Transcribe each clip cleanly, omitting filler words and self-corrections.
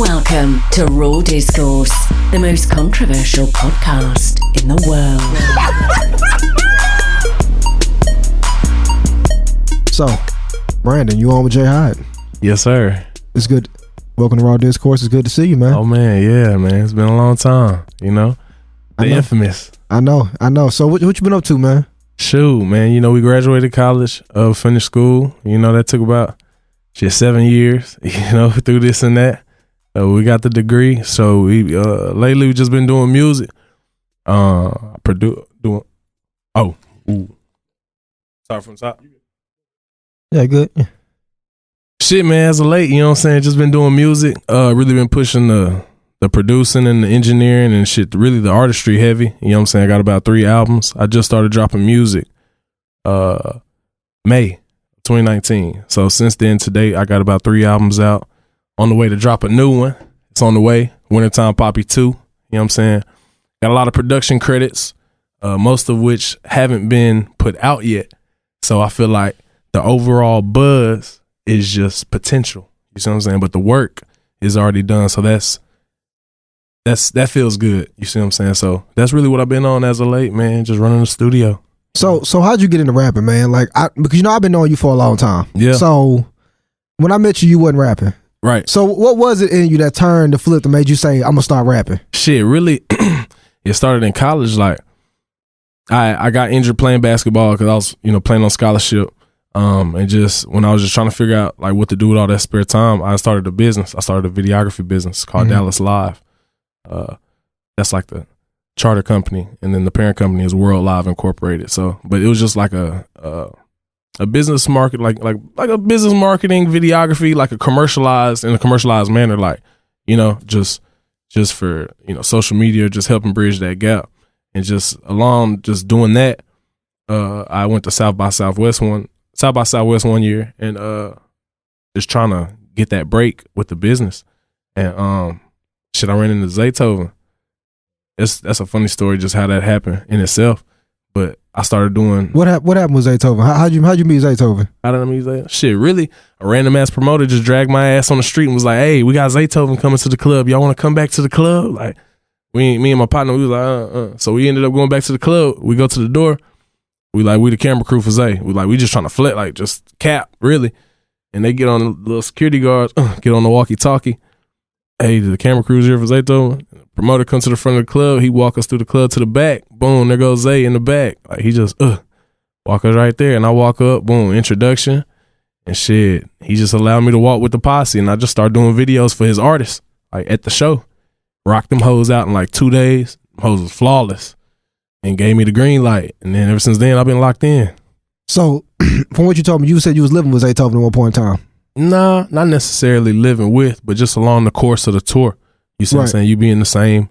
Welcome to Raw Discourse, the most controversial podcast in the world. So, Brandon, you on with Jay Hyatt? Yes, sir. It's good. Welcome to Raw Discourse. It's good to see you, man. Oh, man, yeah, man. It's been a long time, you know? The infamous. I know. So, what you been up to, man? Shoot, man, you know, we graduated college, finished school. You know, that took about 7 years, you know, through this and that. We got the degree. So, lately we've just been doing music. Sorry from the top. Yeah, good. Shit, man, as of late, you know what I'm saying? Just been doing music. Really been pushing the producing and the engineering and shit, really the artistry heavy. You know what I'm saying? I got about 3 albums. I just started dropping music May 2019. So since then, today, I got about 3 albums out. On the way to drop a new one. It's on the way. Wintertime Poppy 2. You know what I'm saying? Got a lot of production credits, most of which haven't been put out yet. So I feel like the overall buzz is just potential. You see what I'm saying? But the work is already done. So that feels good. You see what I'm saying? So that's really what I've been on as of late, man. Just running the studio. So how'd you get into rapping, man? Like, because you know I've been knowing you for a long time. Yeah. So when I met you wasn't rapping. Right. So what was it in you that turned the flip that made you say, I'm gonna start rapping? Shit, really, it started in college. Like, I got injured playing basketball because I was, you know, playing on scholarship. And just when I was just trying to figure out like what to do with all that spare time, I started a business. I started a videography business called Dallas Live. That's like the charter company, and then the parent company is World Live Incorporated. So, but it was just like a business market, like a business marketing videography, like in a commercialized manner, like, you know, just for, you know, social media, just helping bridge that gap. And just along just doing that, I went to South by Southwest one year, and just trying to get that break with the business. And I ran into Zaytoven. That's a funny story, just how that happened in itself. But I started doing what happened with Zaytoven? How'd you meet Zaytoven? How did I meet Zaytoven? Shit, really, a random ass promoter just dragged my ass on the street and was like, "Hey, we got Zaytoven coming to the club. Y'all want to come back to the club?" Like, me and my partner, we was like, So we ended up going back to the club. We go to the door. We the camera crew for Zay. We just trying to flit, like just cap, really. And they get on the little security guards, get on the walkie-talkie. Hey, the camera crew's here for Zaytoven. Promoter comes to the front of the club. He walk us through the club to the back. Boom, there goes Zay in the back. Like, he just walk us right there. And I walk up, boom, introduction. And shit, he just allowed me to walk with the posse. And I just started doing videos for his artists, like at the show. Rocked them hoes out in like 2 days. Hoes was flawless. And gave me the green light. And then ever since then, I've been locked in. So, from what you told me, you said you was living with Zaytoven at one point in time. Nah, not necessarily living with, but just along the course of the tour. You see what I'm saying? You be in the same,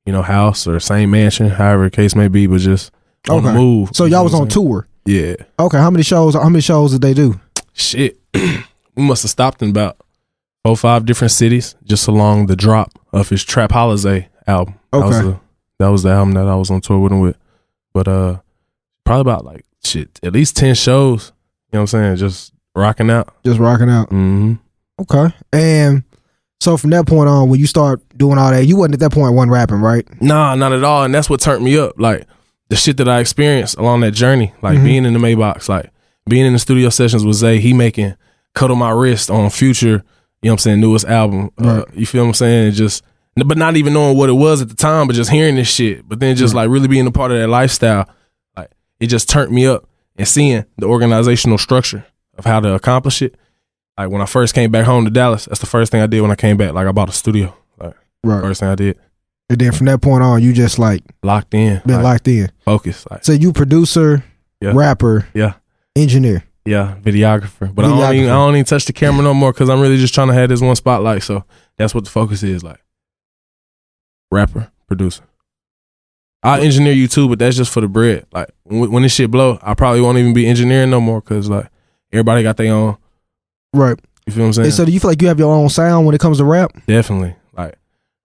you know, house or same mansion, however the case may be, but just on the move. So y'all was on tour? Yeah. Okay, how many shows did they do? Shit. We must have stopped in about 4 or 5 different cities just along the drop of his Trap Holiday album. Okay. That was the album that I was on tour with him with. But probably about like at least 10 shows. You know what I'm saying? Just rocking out. Mm-hmm. Okay. And so from that point on, when you start doing all that, you wasn't at that point one rapping, right? Nah, not at all. And that's what turned me up. Like the shit that I experienced along that journey, like being in the Maybach, like being in the studio sessions with Zay, he making Cuddle My Wrist on Future, you know what I'm saying, newest album. Right. You feel what I'm saying? But not even knowing what it was at the time, but just hearing this shit. But then just like really being a part of that lifestyle, like it just turned me up, and seeing the organizational structure of how to accomplish it. Like when I first came back home to Dallas, that's the first thing I did when I came back. Like I bought a studio. Like first thing I did. And then from that point on, you just like locked in. Been locked in. Focused. Like, so you producer, rapper, engineer. Yeah, videographer. But I don't even touch the camera no more because I'm really just trying to have this one spotlight. So that's what the focus is, like. Rapper, producer. I'll engineer you too, but that's just for the bread. Like when this shit blow, I probably won't even be engineering no more because like everybody got their own. Right. You feel what I'm saying? And so do you feel like you have your own sound when it comes to rap? Definitely. Like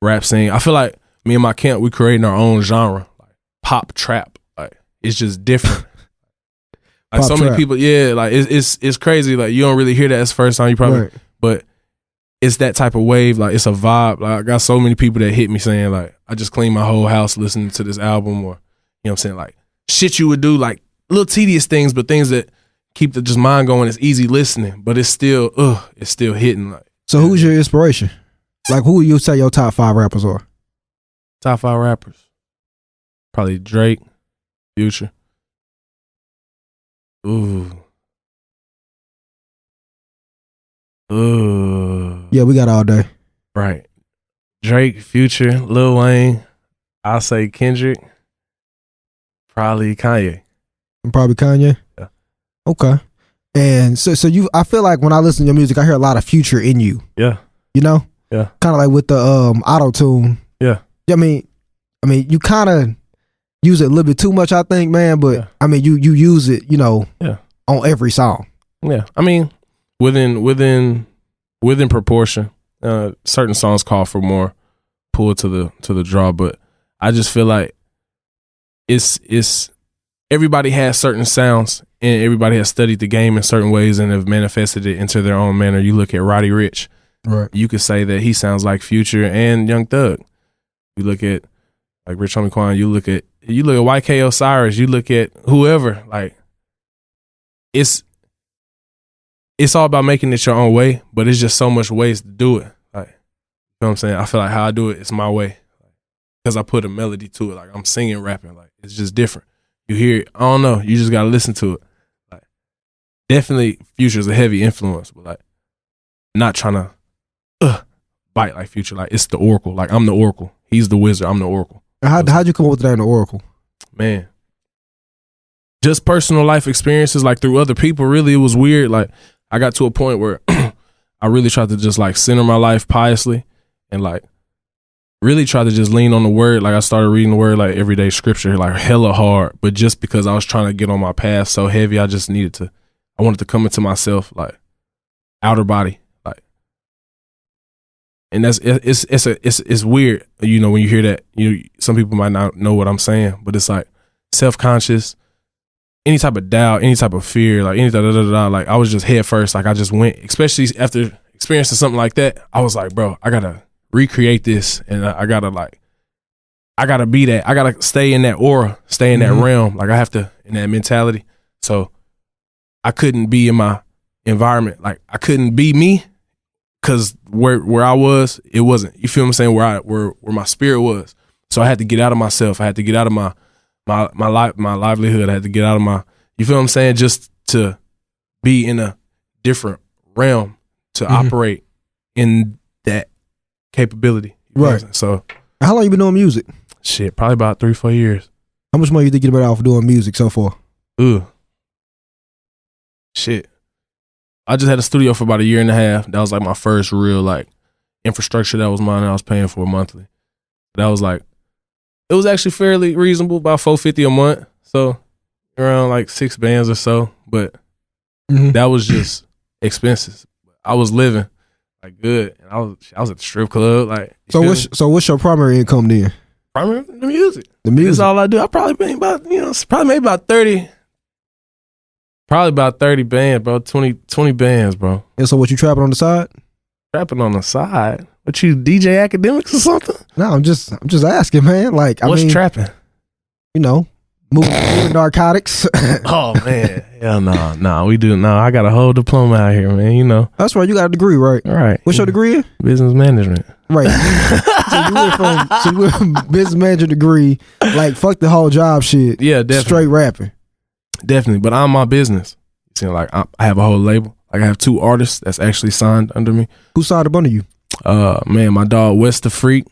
rap scene. I feel like me and my camp, we creating our own genre. Like pop trap. Like it's just different. Like so many people, like it's crazy. Like you don't really hear that as the first time you probably, but it's that type of wave. Like, it's a vibe. Like, I got so many people that hit me saying, like, I just cleaned my whole house listening to this album, or, you know what I'm saying? Like, shit you would do, like, little tedious things, but things that keep the just mind going. It's easy listening, but it's still hitting. Like, so who's your inspiration? Like, who would you say your top 5 rappers are? top 5 rappers? Probably Drake, Future. Ooh. Yeah, we got all day. Right. Drake, Future, Lil Wayne. I'll say Kendrick. Probably Kanye. And probably Kanye? Yeah. Okay. And so I feel like when I listen to your music, I hear a lot of Future in you. Yeah. You know? Yeah. Kind of like with the auto-tune. Yeah. I mean, you kind of use it a little bit too much, I think, man, but yeah. I mean, you use it, on every song. Yeah. I mean, within proportion. Certain songs call for more pull to the draw, but I just feel like it's everybody has certain sounds, and everybody has studied the game in certain ways and have manifested it into their own manner. You look at Roddy Ricch, right? You could say that he sounds like Future and Young Thug. You look at like Rich Homie Quan. You look at YK Osiris. You look at whoever. Like, it's all about making it your own way, but it's just so much ways to do it. Like, you know what I'm saying? I feel like how I do it, it's my way. Because I put a melody to it. Like, I'm singing, rapping. Like, it's just different. You hear it, I don't know. You just got to listen to it. Like, definitely Future's a heavy influence, but like, not trying to bite like Future. Like, it's the Oracle. Like, I'm the Oracle. He's the wizard. I'm the Oracle. How'd you come up with that in the Oracle? Man. Just personal life experiences, like through other people. Really, it was weird. Like, I got to a point where I really tried to just like center my life piously and like really tried to just lean on the word. Like, I started reading the word, like everyday scripture, like hella hard. But just because I was trying to get on my path so heavy, I wanted to come into myself, like outer body. Like, and it's weird, when you hear that, some people might not know what I'm saying, but it's like self-conscious, any type of doubt, any type of fear, like any like I was just head first. Like, I just went, especially after experiencing something like that. I was like, bro, I gotta recreate this, and I gotta be that. I gotta stay in that aura, stay in that realm. Like, I have to, in that mentality. So I couldn't be in my environment. Like, I couldn't be me, because where I was, it wasn't. You feel what I'm saying? Where my spirit was. So I had to get out of myself. I had to get out of my livelihood. I had to get out of my, you feel what I'm saying? Just to be in a different realm, to operate in that capability. Right. So how long you been doing music? Shit, probably about 3-4 years. How much money you think you made off doing music so far? Shit. I just had a studio for about 1.5 years. That was like my first real like infrastructure that was mine, and I was paying for monthly. That was like, it was actually fairly reasonable, about $450 a month. So around like 6 bands or so. But that was just expenses. I was living like good. And I was at the strip club. Like, so what's your primary income then? Primary, the music. The music. That's all I do. I probably made about, probably made about 30. Probably about 30 bands, bro. 20 bands, bro. And so what, you trapping on the side? Trapping on the side? What, you DJ Academics or something? No, I'm just asking, man. Like, what's trapping? Moving narcotics. Oh man, hell no, we do. No, I got a whole diploma out here, man. That's right. You got a degree, right? Right. What's your degree in? Business management. Right. so you went from business manager degree, like fuck the whole job shit. Yeah, definitely. Straight rapping. Definitely, but I'm my business. You see, like I have a whole label. Like, I have 2 artists that's actually signed under me. Who signed up under you? Man, my dog West the Freak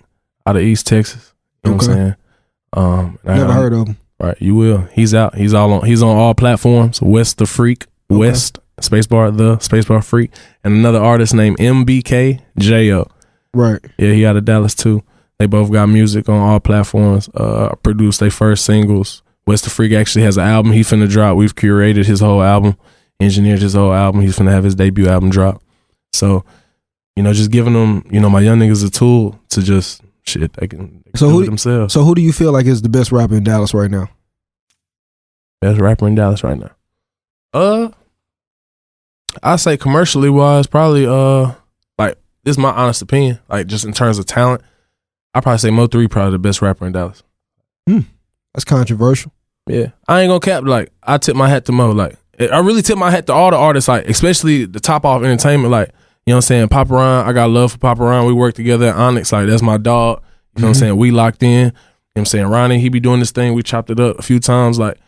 out of East Texas. You know what I'm saying? Never heard of him. Right, you will. He's out. He's on all platforms. West the Freak, West spacebar Freak, and another artist named MBKJO. Right. Yeah, he out of Dallas too. They both got music on all platforms. Produced their first singles. West the Freak actually has an album he finna drop. We've curated his whole album, engineered his whole album. He's finna have his debut album drop. So, just giving them, my young niggas a tool to just shit. They can do it themselves. So who do you feel like is the best rapper in Dallas right now? Best rapper in Dallas right now? I say commercially wise, probably this is my honest opinion. Like just in terms of talent, I probably say Mo3 probably the best rapper in Dallas. That's controversial. Yeah, I ain't gonna cap. Like I tip my hat to Mo. Like I really tip my hat to all the artists. Like especially the top off entertainment. Like you know what I'm saying. Papa Ron, I got love for Papa Ron. We work together at Onyx. Like that's my dog. You know what I'm saying. We locked in. You know what I'm saying. Ronnie, he be doing this thing. We chopped it up a few times. Like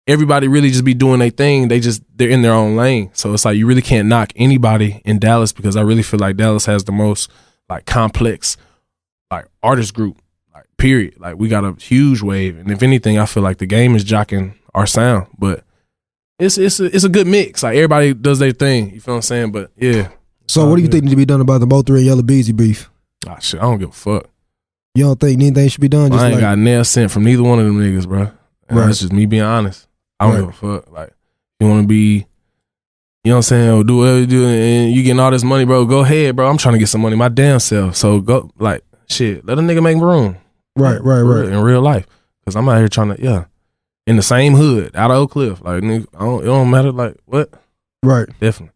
everybody really just be doing their thing. They're in their own lane. So it's like you really can't knock anybody in Dallas because I really feel like Dallas has the most like complex like artist group. Period. Like we got a huge wave, and if anything, I feel like the game is jocking our sound. But it's a good mix. Like everybody does their thing. You feel what I'm saying? But yeah. So what do you think need to be done about the Mo3 and Yellow Beezy beef? Ah shit, I don't give a fuck. You don't think anything should be done? I ain't got nail sent from neither one of them niggas, bro. And that's just me being honest. I don't give a fuck. Like you want to be, you know what I'm saying? Or do whatever you do, and you getting all this money, bro. Go ahead, bro. I'm trying to get some money my damn self. So go, like shit. Let a nigga make room. Right. In real life. Because I'm out here trying to, in the same hood, out of Oak Cliff. Like, nigga, it don't matter, like, what? Right. Definitely.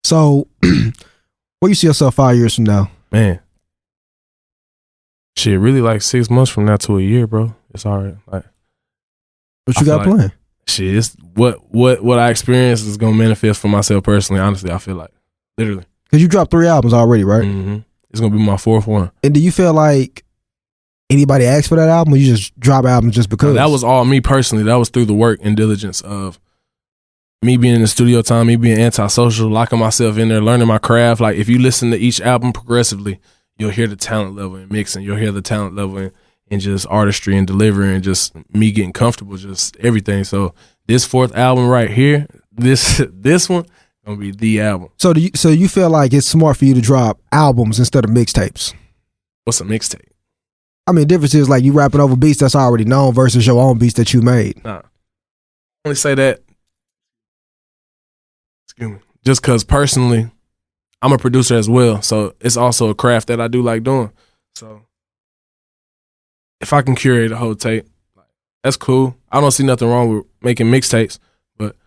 So, where you see yourself 5 years from now? Man. Shit, really like 6 months from now to a year, bro. It's all right. Like, what you got planned? Shit, it's what I experienced is going to manifest for myself personally, honestly, I feel like. Literally. Because you dropped 3 albums already, right? Mm-hmm. It's going to be my 4th one. And do you feel like anybody asked for that album, or you just drop albums just because? No, that was all me personally. That was through the work and diligence of me being in the studio time, me being antisocial, locking myself in there, learning my craft. Like if you listen to each album progressively, you'll hear the talent level in mixing. You'll hear the talent level in just artistry and delivery and just me getting comfortable, just everything. So this 4th album right here, this one gonna be the album. So you feel like it's smart for you to drop albums instead of mixtapes? What's a mixtape? I mean, the difference is like you rapping over beats that's already known versus your own beats that you made. Nah. I only say that, excuse me, just because personally, I'm a producer as well. So it's also a craft that I do like doing. So if I can curate a whole tape, that's cool. I don't see nothing wrong with making mixtapes. But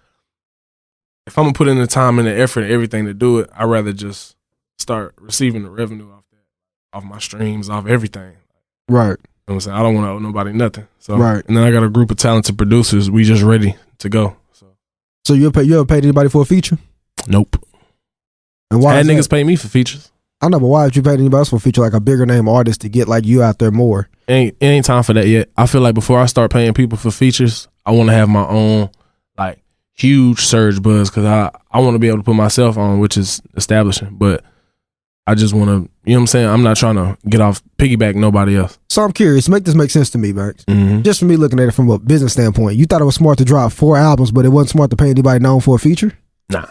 if I'm going to put in the time and the effort and everything to do it, I'd rather just start receiving the revenue off that, off my streams, off everything. Right. You know what I'm saying? I don't want to owe nobody nothing. So, right. And then I got a group of talented producers. We just ready to go. So you ever paid anybody for a feature? Nope. And why? Had niggas pay me for features. I know, but why would you pay anybody else for a feature, like a bigger name artist, to get like you out there more? It ain't time for that yet. I feel like before I start paying people for features, I want to have my own like huge surge buzz, because I want to be able to put myself on, which is establishing. But I just want to, you know what I'm saying? I'm not trying to get off piggyback nobody else. So I'm curious, make this make sense to me, Banks. Mm-hmm. Just for me looking at it from a business standpoint, you thought it was smart to drop 4 albums, but it wasn't smart to pay anybody known for a feature? Nah.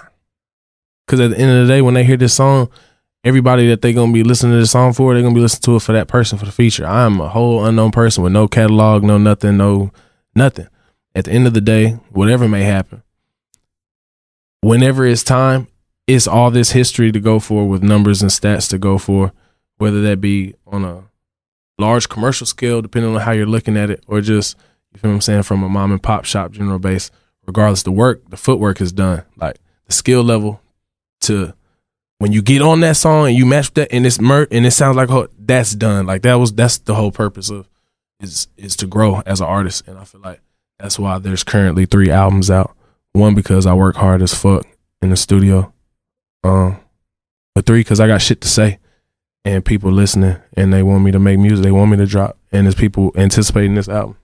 Because at the end of the day, when they hear this song, everybody that they going to be listening to this song for, they're going to be listening to it for that person, for the feature. I am a whole unknown person with no catalog, no nothing, no nothing. At the end of the day, whatever may happen, whenever it's time, it's all this history to go for, with numbers and stats to go for, whether that be on a large commercial scale, depending on how you're looking at it, or just, you feel what I'm saying, from a mom and pop shop general base. Regardless, the footwork is done. Like the skill level to when you get on that song and you match that and it's and it sounds like, oh, that's done. Like that's the whole purpose of is to grow as an artist. And I feel like that's why there's currently 3 albums out. 1, because I work hard as fuck in the studio. But 3, because I got shit to say and people listening and they want me to make music. They want me to drop, and there's people anticipating this album.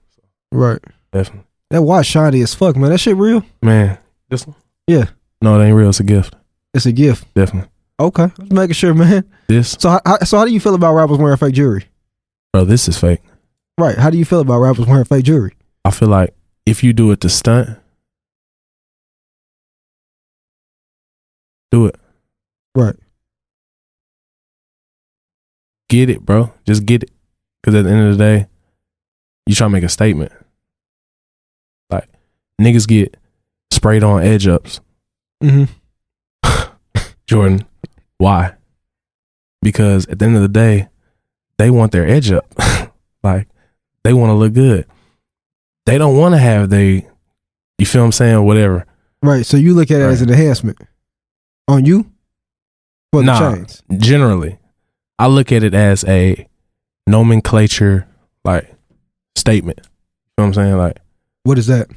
Right. Definitely. That watch shiny as fuck, man. That shit real? Man, this one? Yeah. No, it ain't real. It's a gift. It's a gift. Definitely. Okay. Just making sure, man. This. So how do you feel about rappers wearing fake jewelry? Bro, this is fake. Right. How do you feel about rappers wearing fake jewelry? I feel like if you do it to stunt, do it. Right. Get it, bro. Just get it. Because at the end of the day, you try to make a statement. Like, niggas get sprayed on edge ups. Mm-hmm. Jordan, why? Because at the end of the day, they want their edge up. Like, they want to look good. They don't want to have you feel what I'm saying, whatever. Right, so you look at it as an enhancement on you? For the chains? Generally. I look at it as a nomenclature, like, statement. You know what I'm saying? Like, what is that?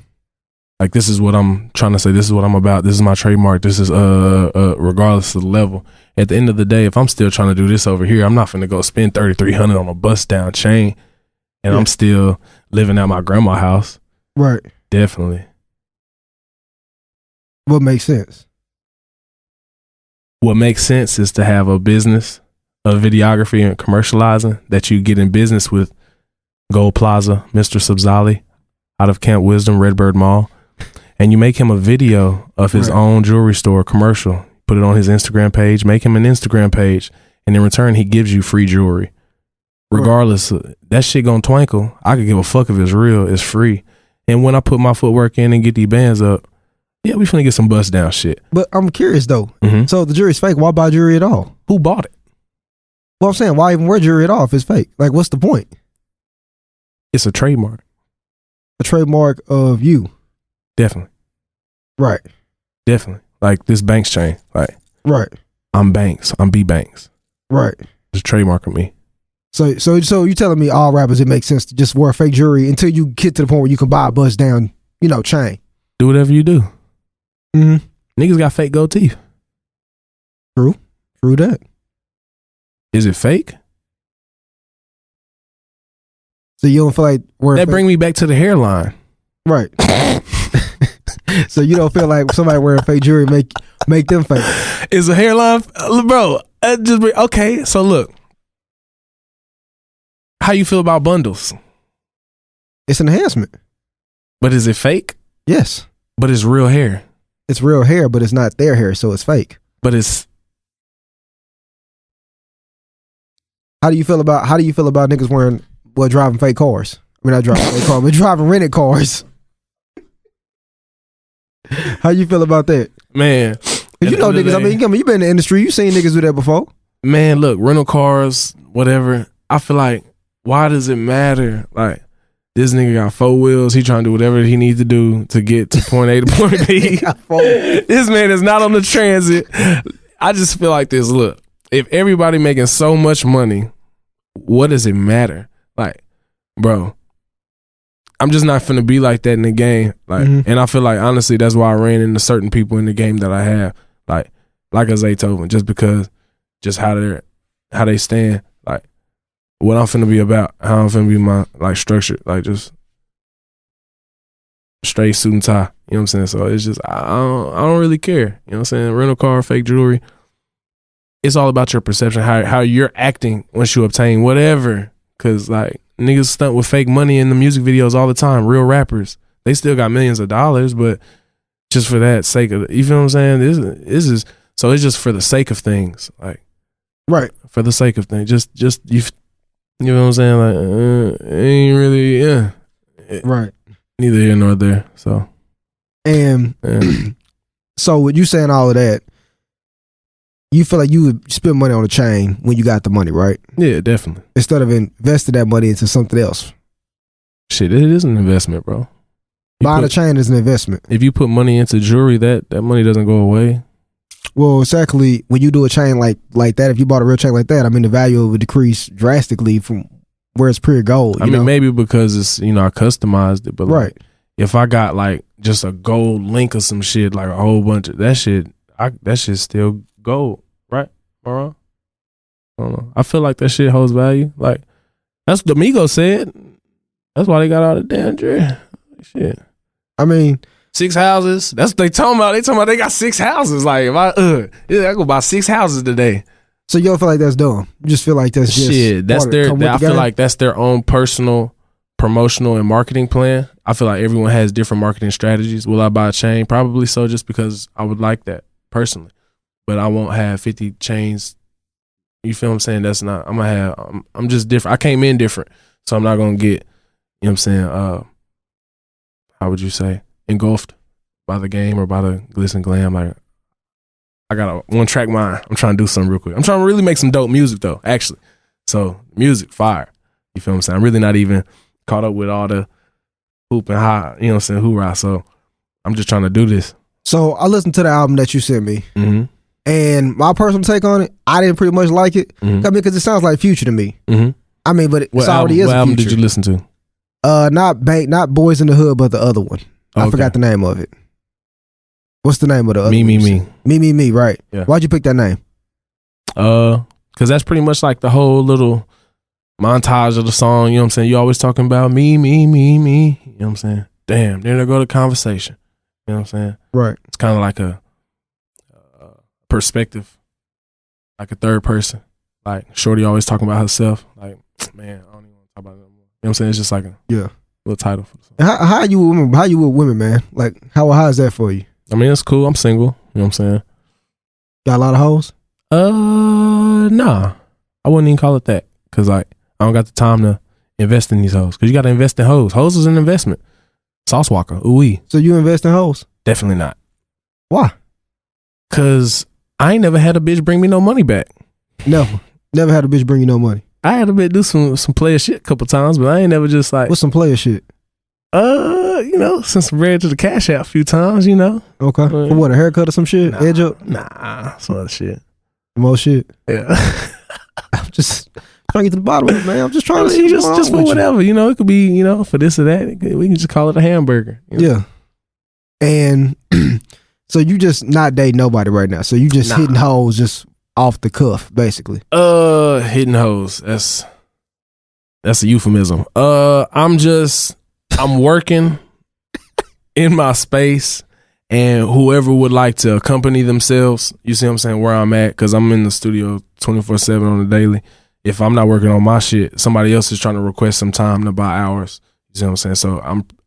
Like, this is what I'm trying to say. This is what I'm about. This is my trademark. This is regardless of the level. At the end of the day, if I'm still trying to do this over here, I'm not finna go spend $3,300 on a bust down chain, and I'm still living at my grandma's house. Right. Definitely. What makes sense? What makes sense is to have a business of videography and commercializing that you get in business with Gold Plaza, Mr. Subzali, out of Camp Wisdom, Redbird Mall. And you make him a video of his own jewelry store commercial, put it on his Instagram page, make him an Instagram page, and in return, he gives you free jewelry. Regardless, that shit gonna twinkle. I could give a fuck if it's real, it's free. And when I put my footwork in and get these bands up, yeah, we finna get some bust down shit. But I'm curious though. Mm-hmm. So the jewelry's fake, why buy jewelry at all? Who bought it? Well, I'm saying, why even wear jewelry at all if it's fake? Like, what's the point? It's a trademark. A trademark of you. Definitely. Right. Definitely. Like this Banks chain. Like, right. I'm Banks. I'm B.Banks. Right. It's a trademark of me. So you telling me all rappers, it makes sense to just wear fake jewelry until you get to the point where you can buy a bust down, chain. Do whatever you do. Mm-hmm. Niggas got fake gold teeth. True that. Is it fake? So you don't feel like wearing that bring me back to the hairline. Right. So you don't feel like somebody wearing fake jewelry make them fake. Is a hairline, bro? Okay. So look, how you feel about bundles? It's an enhancement. But is it fake? Yes. But it's real hair. It's real hair, but it's not their hair, so it's fake. But it's. How do you feel about niggas driving fake cars? I mean, not driving fake cars, but driving rented cars. How you feel about that? Man. You know niggas, I mean, you been in the industry, you seen niggas do that before. Man, look, rental cars, whatever. I feel like, why does it matter? Like, this nigga got 4 wheels. He trying to do whatever he needs to do to get to point A to point B. This man is not on the transit. I just feel like this. Look, if everybody making so much money, what does it matter? Like, bro, I'm just not finna be like that in the game. Like, and I feel like, honestly, that's why I ran into certain people in the game that I have. Like a Zaytoven, just because, just how they stand. Like, what I'm finna be about, how I'm finna be my, like, structured, like, just straight suit and tie. You know what I'm saying? So it's just, I don't really care. You know what I'm saying? Rental car, fake jewelry. It's all about your perception, how you're acting once you obtain whatever. Cause like niggas stunt with fake money in the music videos all the time. Real rappers, they still got millions of dollars, but just for that sake of, you feel what I'm saying? This is so it's just for the sake of things, like, right? For the sake of things, just you know what I'm saying? Like, it ain't really, right. Neither here nor there. So, and so with you saying all of that, you feel like you would spend money on a chain when you got the money, right? Yeah, definitely. Instead of investing that money into something else. Shit, it is an investment, bro. Buying a chain is an investment. If you put money into jewelry, that money doesn't go away. Well, exactly. When you do a chain like that, if you bought a real chain like that, I mean, the value would decrease drastically from where it's pure gold. I mean, maybe because it's, I customized it, but right. Like, if I got like just a gold link or some shit, like a whole bunch of that shit, that shit's still gold, right? Am I wrong? I don't know. I feel like that shit holds value. Like, that's what the Migos said. That's why they got all the damn jewelry. Shit. I mean, 6 houses. That's what they talking about. They talking about they got 6 houses. Like, if I go buy 6 houses today. So you don't feel like that's dumb? You just feel like that's just shit. That's I feel like that's their own personal promotional and marketing plan. I feel like everyone has different marketing strategies. Will I buy a chain? Probably so, just because I would like that personally. But I won't have 50 chains. You feel what I'm saying? That's not. I'm just different. I came in different, so I'm not gonna get. You know what I'm saying? How would you say, engulfed by the game or by the glitz and glam? Like, I got a 1-track mind. I'm trying to do something real quick. I'm trying to really make some dope music though, actually. So music, fire. You feel what I'm saying? I'm really not even caught up with all the hoop and high, you know what I'm saying, hoorah. So I'm just trying to do this. So I listened to the album that you sent me. Mm-hmm. And my personal take on it, I didn't pretty much like it. I mean, because it sounds like Future to me. I mean, but it already is a Future. What album did you listen to? Not Boys in the Hood, but the other one. I forgot the name of it. What's the name of the other one? Me, right. Yeah. Why'd you pick that name? Because that's pretty much like the whole little montage of the song, you know what I'm saying? You always talking about me, you know what I'm saying? Damn, then there go the conversation, you know what I'm saying? Right. It's kind of like a perspective, like a third person. Like Shorty always talking about herself. Like, man, I don't even want to talk about it no more. You know what I'm saying? It's just like a little title for the song. And how you with women, man? Like, how is that for you? I mean, it's cool. I'm single, you know what I'm saying? Got a lot of hoes? Nah. I wouldn't even call it that. Cause like, I don't got the time to invest in these hoes. Cause you got to invest in hoes. Hoes is an investment. Sauce Walker, ooh-wee. So you invest in hoes? Definitely not. Why? Cause I ain't never had a bitch bring me no money back. Never had a bitch bring you no money. I had a bitch do some player shit a couple times, but I ain't never just like. What's some player shit? You know, send some bread to the cash out a few times, you know. Okay. For what, a haircut or some shit? Nah, Edge up? Nah, some other shit. More shit? Yeah. I'm just trying to get to the bottom of it, man. I'm just trying to see just for whatever, you know. It could be, you know, for this or that. We can just call it a hamburger. You know? Yeah. And so you just not dating nobody right now. So you just hitting hoes just off the cuff, basically. Hitting hoes. That's a euphemism. I'm working in my space, and whoever would like to accompany themselves, you see what I'm saying, where I'm at, because I'm in the studio 24/7 on the daily. If I'm not working on my shit, somebody else is trying to request some time to buy hours. You see what I'm saying? So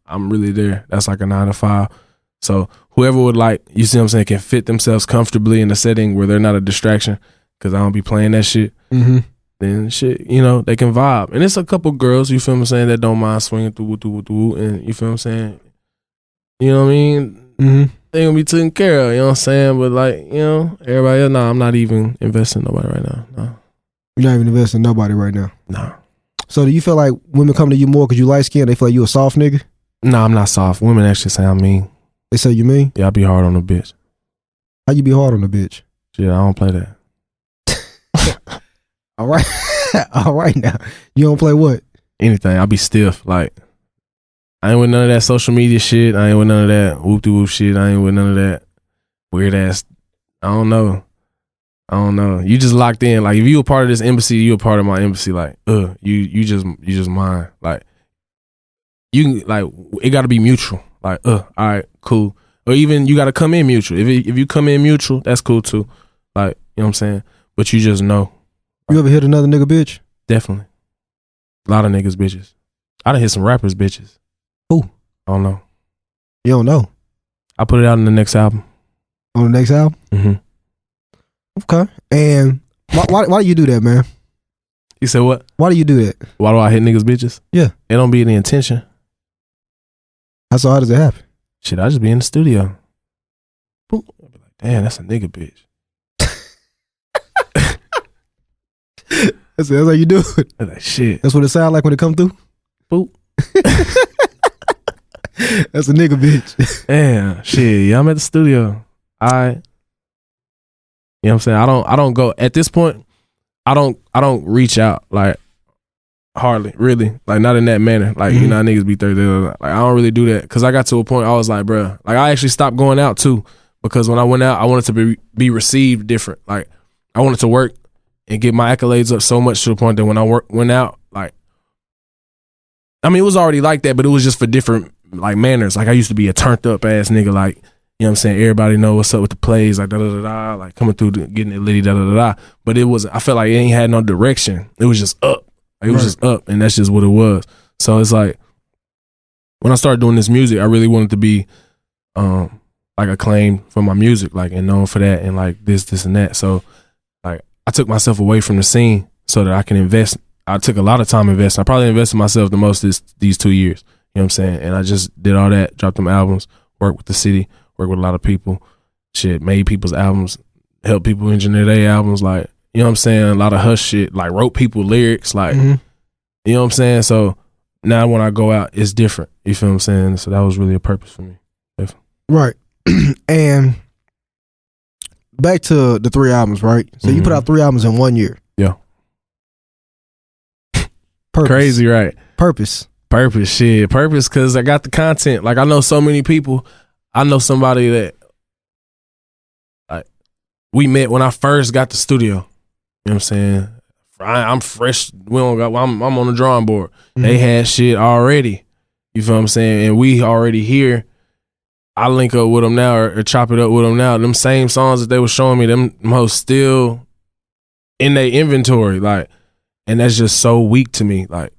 I'm really there. That's like a 9 to 5. So whoever would like, you see what I'm saying, can fit themselves comfortably in a setting where they're not a distraction, because I don't be playing that shit. Then shit, you know, they can vibe. And it's a couple girls, you feel what I'm saying, that don't mind swinging through, and you feel what I'm saying? You know what I mean? They gonna be taken care of, you know what I'm saying? But like, you know, everybody else, I'm not even investing in nobody right now. No. You're not even investing in nobody right now? No. So do you feel like women come to you more because you light skinned? They feel like you a soft nigga? No, I'm not soft. Women actually say I'm mean. They say you mean? Yeah, I be hard on a bitch. How you be hard on a bitch? Shit, I don't play that. All right. All right now. You don't play what? Anything. I be stiff. Like, I ain't with none of that social media shit. I ain't with none of that whoop-de-whoop shit. I ain't with none of that weird ass. I don't know. You just locked in. Like, if you a part of this embassy, you a part of my embassy. Like, you just mine. Like, you like, it got to be mutual. Like, all right, cool. Or even you got to come in mutual. If you come in mutual, that's cool too. Like, you know what I'm saying? But you just know. You ever hit another nigga bitch? Definitely. A lot of niggas bitches. I done hit some rappers bitches. Who? I don't know. You don't know? I put it out in the next album. On the next album? Okay. And why do you do that, man? You said what? Why do you do that? Why do I hit niggas bitches? Yeah. It don't be the intention. How does it happen? Shit, I just be in the studio. Boom. I be like, damn, that's a nigga bitch. That's how you do it. I'm like, shit. That's what it sounds like when it come through? Boop. That's a nigga bitch. Damn, shit. Yeah, I'm at the studio. You know what I'm saying? I don't go at this point. I don't reach out like hardly, really, like not in that manner. Like you know, niggas be 30. Like I don't really do that because I got to a point I was like, bruh, like I actually stopped going out too because when I went out, I wanted to be received different. Like I wanted to work and get my accolades up so much to the point that when I went out, like, I mean, it was already like that, but it was just for different like manners. Like I used to be a turned up ass nigga, like, you know what I'm saying? Everybody know what's up with the plays, like da-da-da-da, like coming through, getting it litty, da-da-da-da. But it was, I felt like it ain't had no direction. It was just up. Like, it was just up, and that's just what it was. So it's like, when I started doing this music, I really wanted to be like acclaimed for my music, like, and known for that, and like this, and that. So like, I took myself away from the scene so that I can invest. I took a lot of time investing. I probably invested myself the most these 2 years. You know what I'm saying? And I just did all that, dropped them albums, worked with the city, worked with a lot of people, shit, made people's albums, helped people engineer their albums, like, you know what I'm saying? A lot of hush shit, like wrote people lyrics, like, you know what I'm saying? So now when I go out, it's different. You feel what I'm saying? So that was really a purpose for me. Right. And back to the 3 albums, right? So you put out 3 albums in 1 year. Yeah. Purpose. Crazy, right? Purpose, shit. Purpose, because I got the content. Like, I know so many people. I know somebody that, like, we met when I first got the studio. You know what I'm saying? I'm fresh. I'm on the drawing board. They had shit already. You feel what I'm saying? And we already here. I link up with them now or chop it up with them now. Them same songs that they were showing me, them hoes still in their inventory. Like, and that's just so weak to me. Like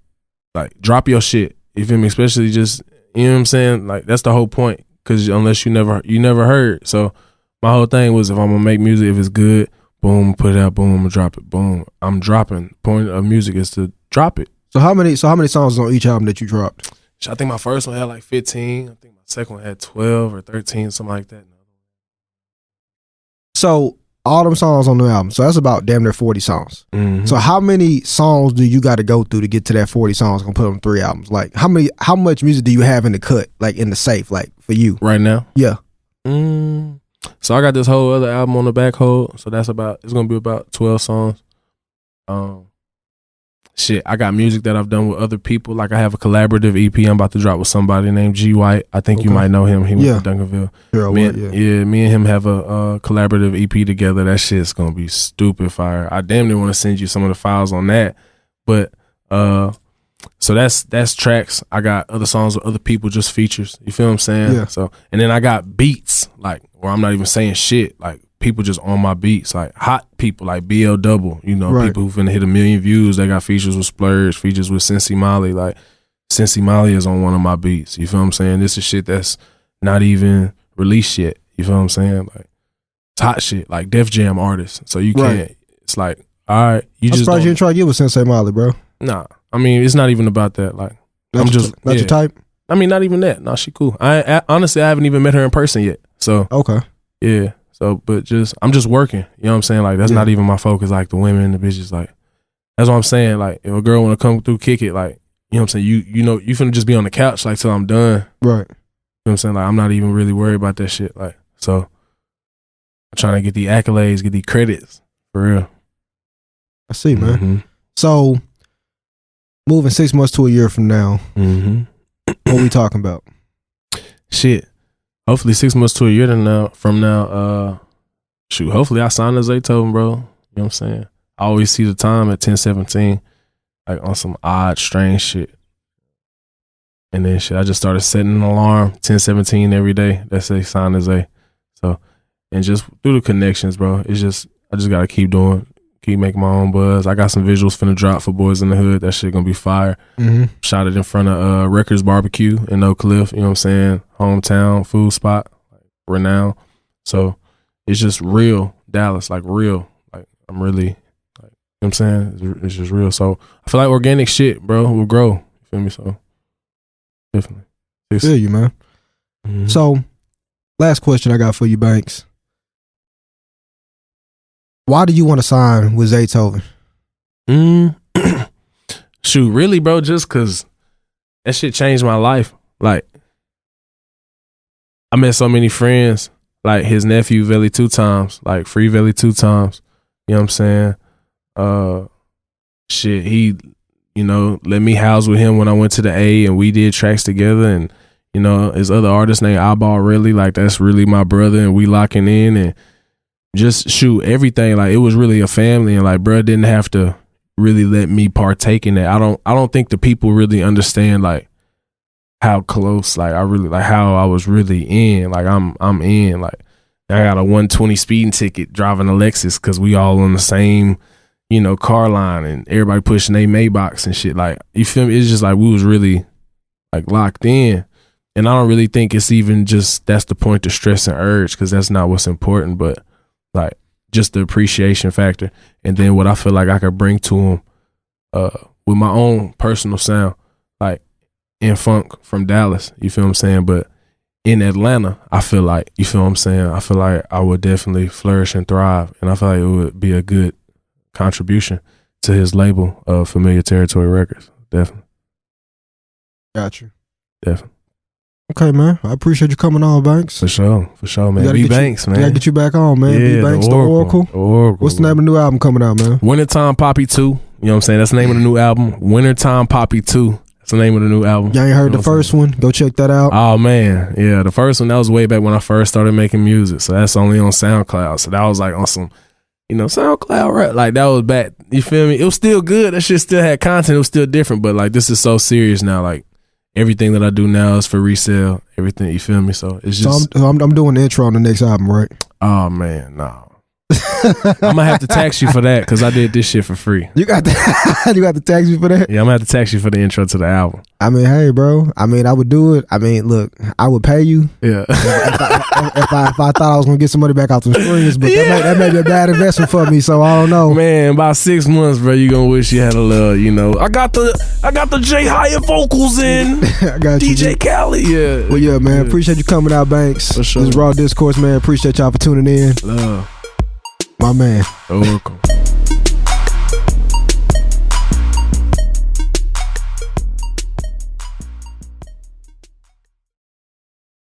drop your shit. You feel me? Especially just, you know what I'm saying? Like, that's the whole point. Cause unless you never heard. So my whole thing was, if I'm gonna make music, if it's good, boom, put it out, boom, I'm gonna drop it, boom. I'm dropping. Point of music is to drop it. So how many songs on each album that you dropped? I think my first one had like 15. I think my second one had 12 or 13, something like that. So all them songs on the album. So that's about damn near 40 songs. Mm-hmm. So how many songs do you got to go through to get to that 40 songs and put on 3 albums? Like how much music do you have in the cut, like in the safe, like for you right now? Yeah. So I got this whole other album on the back hold. So it's gonna be about 12 songs. I got music that I've done with other people. Like, I have a collaborative EP I'm about to drop with somebody named G White. I think you might know him. He went to Duncanville. Me and him have a collaborative EP together. That shit's gonna be stupid fire. I damn near want to send you some of the files on that. But so that's tracks. I got other songs with other people, just features. You feel what I'm saying? Yeah. So, and then I got beats, like, where I'm not even saying shit. Like, people just on my beats, like hot people, like BL Double, you know, people who finna hit 1 million views. They got features with Splurge, features with Cincy Molly. Like, Cincy Molly is on one of my beats. You feel what I'm saying? This is shit that's not even released yet. You feel what I'm saying? Like, it's hot shit, like Def Jam artists. So you can't, it's like, all right, I'm surprised you didn't try to get with Sensei Molly, bro. Nah, I mean, it's not even about that. Like, not your type? I mean, not even that. Nah, she cool. Honestly, I haven't even met her in person yet. So, okay. Yeah. So, but I'm just working. You know what I'm saying? Like, that's not even my focus. Like, the women, the bitches, like, that's what I'm saying. Like, if a girl want to come through, kick it, like, you know what I'm saying? You know, you finna just be on the couch, like, till I'm done. Right. You know what I'm saying? Like, I'm not even really worried about that shit. Like, so, I'm trying to get the accolades, get the credits, for real. I see, man. So, moving 6 months to a year from now, what we talking about? Shit. Hopefully 6 months to a year from now, hopefully I sign to Zaytoven, bro. You know what I'm saying? I always see the time at 10:17, like on some odd, strange shit. And then I just started setting an alarm, 10:17 every day that say sign to Zay. So, and just through the connections, bro, I just gotta keep making my own buzz. I got some visuals finna drop for Boys in the Hood. That shit gonna be fire. Shot it in front of Records Barbecue in Oak Cliff. You know what I'm saying? Hometown food spot, like, renowned. So it's just real Dallas, like real. Like, I'm really, like, you know what I'm saying? It's just real. So I feel like organic shit, bro, will grow. You feel me? So definitely. I feel you, man. So last question I got for you, Banks. Why do you want to sign with Zaytoven? Shoot, really, bro, just because that shit changed my life. Like, I met so many friends, like his nephew, Veli 2 times, like Free Veli 2 times. You know what I'm saying? Shit, he, you know, let me house with him when I went to the A, and we did tracks together. And, you know, his other artist named Eyeball Really, like, that's really my brother, and we locking in. And just shoot everything, like, it was really a family, and like, bruh didn't have to really let me partake in that. I don't think the people really understand, like, how close, like, I really, like, how I was really in, like, I'm in, like, I got a 120 speeding ticket driving a Lexus because we all on the same, you know, car line, and everybody pushing their Maybach and shit. Like, you feel me? It's just like we was really, like, locked in. And I don't really think it's even just, that's the point to stress and urge, because that's not what's important, but like, just the appreciation factor. And then what I feel like I could bring to him with my own personal sound, like in funk from Dallas, you feel what I'm saying? But in Atlanta, I feel like, you feel what I'm saying? I feel like I would definitely flourish and thrive. And I feel like it would be a good contribution to his label of Familiar Territory Records. Definitely. Got you. Definitely. Okay, man. I appreciate you coming on, Banks. For sure, man. B.Banks, man. Gotta get you back on, man. Yeah, B.Banks, the Oracle. What's the name of the new album coming out, man? Wintertime Poppy 2. You know what I'm saying? That's the name of the new album. Wintertime Poppy 2. That's the name of the new album. Y'all ain't heard the first one? Go check that out. Oh, man. Yeah, the first one, that was way back when I first started making music. So that's only on SoundCloud. So that was like on some, SoundCloud rap. Like that was back. You feel me? It was still good. That shit still had content. It was still different. But like this is so serious now. Like everything that I do now is for resale. Everything, you feel me? So it's just. So I'm doing the intro on the next album, right? Oh, man, no. I'm gonna have to tax you for that because I did this shit for free. You got to tax me for that? Yeah, I'm gonna have to tax you for the intro to the album. I mean, hey, bro. I mean, I would do it. I mean, look, I would pay you. Yeah. if I thought I was gonna get some money back off the strings, but that may be a bad investment for me. So I don't know. Man, about 6 months, bro, you gonna wish you had a little. I got the J Hyatt vocals in. I got DJ you. Khaled. Yeah. Well, yeah, man. Appreciate you coming out, Banks. For sure. This is Raw Discourse, man. Appreciate y'all for tuning in. Love. My man. Welcome.